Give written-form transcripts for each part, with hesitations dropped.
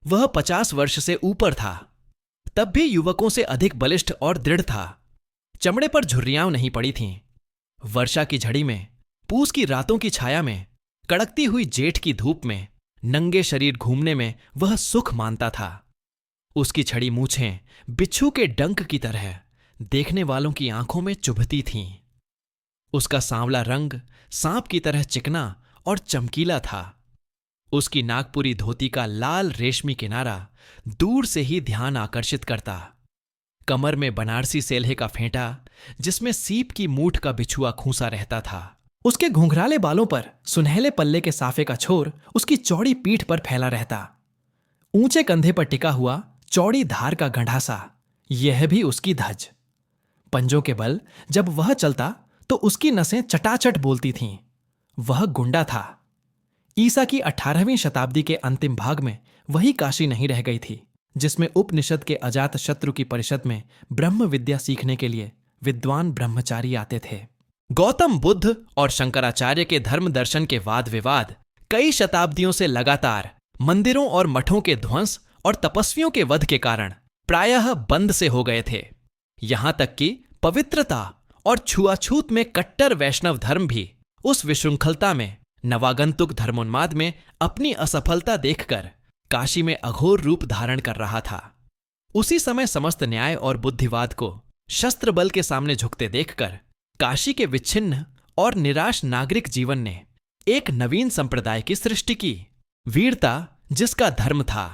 वह 50 वर्ष से ऊपर था, तब भी युवकों से अधिक बलिष्ठ और दृढ़ था। चमड़े पर झुर्रियां नहीं पड़ी थीं। वर्षा की झड़ी में, पूस की रातों की छाया में, कड़कती हुई जेठ की धूप में नंगे शरीर घूमने में वह सुख मानता था। उसकी छड़ी मूछें बिच्छू के डंक की तरह देखने वालों की आंखों में चुभती थीं। उसका सांवला रंग सांप की तरह चिकना और चमकीला था। उसकी नागपुरी धोती का लाल रेशमी किनारा दूर से ही ध्यान आकर्षित करता। कमर में बनारसी सेल्हे का फेंटा जिसमें सीप की मूठ का बिछुआ खूंसा रहता था। उसके घुंघराले बालों पर सुनहले पल्ले के साफे का छोर उसकी चौड़ी पीठ पर फैला रहता। ऊंचे कंधे पर टिका हुआ चौड़ी धार का गंढासा, यह भी उसकी धज। पंजों के बल जब वह चलता तो उसकी नसें चटाचट बोलती थीं। वह गुंडा था। ईसा की 18वीं शताब्दी के अंतिम भाग में वही काशी नहीं रह गई थी जिसमें उपनिषद के अजात शत्रु की परिषद में ब्रह्म विद्या सीखने के लिए विद्वान ब्रह्मचारी आते थे। गौतम बुद्ध और शंकराचार्य के धर्म दर्शन के वाद विवाद कई शताब्दियों से लगातार मंदिरों और मठों के ध्वंस और तपस्वियों के वध के कारण प्रायः बंद से हो गए थे। यहां तक कि पवित्रता और छुआछूत में कट्टर वैष्णव धर्म भी उस विशृंखलता में नवागंतुक धर्मोन्माद में अपनी असफलता देखकर काशी में अघोर रूप धारण कर रहा था। उसी समय समस्त न्याय और बुद्धिवाद को शस्त्र बल के सामने झुकते देखकर काशी के विच्छिन्न और निराश नागरिक जीवन ने एक नवीन संप्रदाय की सृष्टि की। वीरता जिसका धर्म था,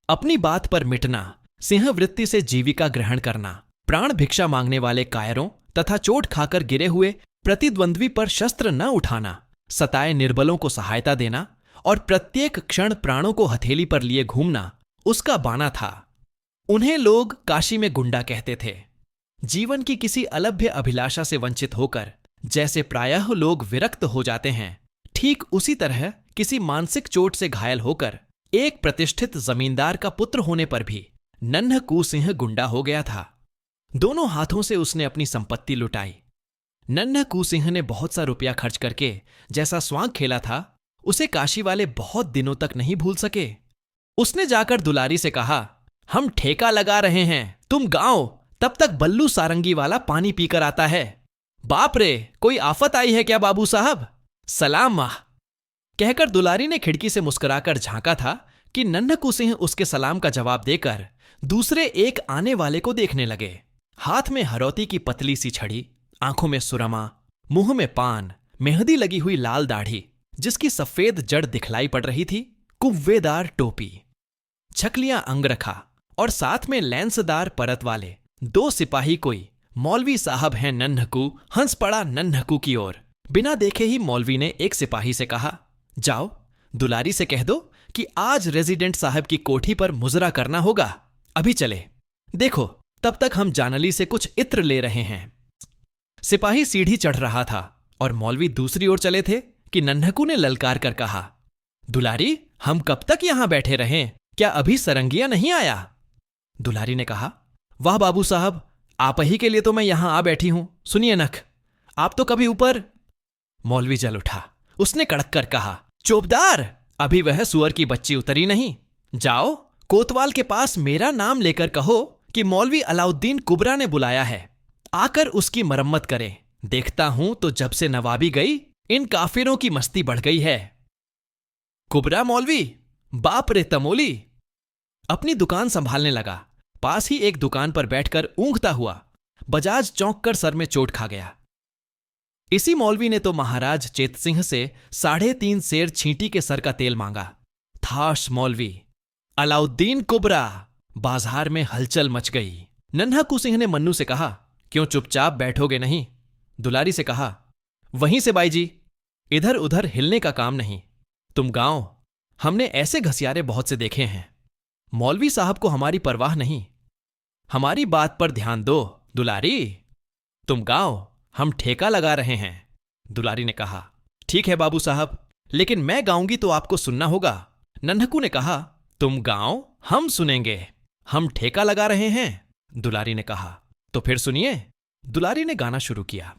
अपनी बात पर मिटना, सिंहवृत्ति से जीविका ग्रहण करना, प्राण भिक्षा मांगने वाले कायरों तथा चोट खाकर गिरे हुए प्रतिद्वंद्वी पर शस्त्र न उठाना, सताए निर्बलों को सहायता देना और प्रत्येक क्षण प्राणों को हथेली पर लिए घूमना उसका बाना था। उन्हें लोग काशी में गुंडा कहते थे। जीवन की किसी अलभ्य अभिलाषा से वंचित होकर जैसे प्रायः लोग विरक्त हो जाते हैं, ठीक उसी तरह किसी मानसिक चोट से घायल होकर एक प्रतिष्ठित जमींदार का पुत्र होने पर भी नन्हकू सिंह गुंडा हो गया था। दोनों हाथों से उसने अपनी संपत्ति लुटाई। नन्हकू सिंह ने बहुत सा रुपया खर्च करके जैसा स्वांग खेला था, उसे काशी वाले बहुत दिनों तक नहीं भूल सके। उसने जाकर दुलारी से कहा, हम ठेका लगा रहे हैं, तुम गाओ, तब तक बल्लू सारंगी वाला पानी पीकर आता है। बाप रे, कोई आफत आई है क्या बाबू साहब? सलाम माह। कहकर दुलारी ने खिड़की से मुस्कुराकर झांका था कि नन्हकू सिंह उसके सलाम का जवाब देकर दूसरे एक आने वाले को देखने लगे। हाथ में हरौती की पतली सी छड़ी, आंखों में सुरमा, मुंह में पान, मेहंदी लगी हुई लाल दाढ़ी जिसकी सफेद जड़ दिखलाई पड़ रही थी, कुव्वेदार टोपी, छकलियां अंगरखा और साथ में लेंसदार परत वाले 2 सिपाही। कोई मौलवी साहब हैं नन्हकू, हंस पड़ा नन्हकू की ओर। बिना देखे ही मौलवी ने एक सिपाही से कहा, जाओ दुलारी से कह दो कि आज रेजिडेंट साहब की कोठी पर मुजरा करना होगा, अभी चले। देखो तब तक हम जानली से कुछ इत्र ले रहे हैं। सिपाही सीढ़ी चढ़ रहा था और मौलवी दूसरी ओर चले थे कि नन्हकू ने ललकार कर कहा, दुलारी, हम कब तक यहां बैठे रहें? क्या अभी सरंगिया नहीं आया? दुलारी ने कहा, वाह बाबू साहब, आप ही के लिए तो मैं यहां आ बैठी हूं। सुनिए नख, आप तो कभी ऊपर। मौलवी जल उठा। उसने कड़क कर कहा, चोपदार, अभी वह सुअर की बच्ची उतरी नहीं। जाओ कोतवाल के पास मेरा नाम लेकर कहो कि मौलवी अलाउद्दीन कुबरा ने बुलाया है, आकर उसकी मरम्मत करे। देखता हूं तो जब से नवाबी गई इन काफिरों की मस्ती बढ़ गई है। कुबरा मौलवी, बाप रे तमोली। अपनी दुकान संभालने लगा। पास ही एक दुकान पर बैठकर ऊँघता हुआ बजाज चौंक कर सर में चोट खा गया। इसी मौलवी ने तो महाराज चेतसिंह से 3.5 सेर छींटी के सर का तेल मांगा। थाश मौलवी, अलाउद्दीन कुबरा। बाजार में हलचल मच गई। नन्हकू सिंह ने मन्नू से कहा, क्यों चुपचाप बैठोगे नहीं? दुलारी से कहा, वहीं से बाई जी, इधर उधर हिलने का काम नहीं। तुम गाओ, हमने ऐसे घसियारे बहुत से देखे हैं। मौलवी साहब को हमारी परवाह नहीं, हमारी बात पर ध्यान दो। दुलारी, तुम गाओ, हम ठेका लगा रहे हैं। दुलारी ने कहा, ठीक है बाबू साहब, लेकिन मैं गाऊंगी तो आपको सुनना होगा। नन्हकू ने कहा, तुम गाओ, हम सुनेंगे, हम ठेका लगा रहे हैं। दुलारी ने कहा, तो फिर सुनिए। दुलारी ने गाना शुरू किया।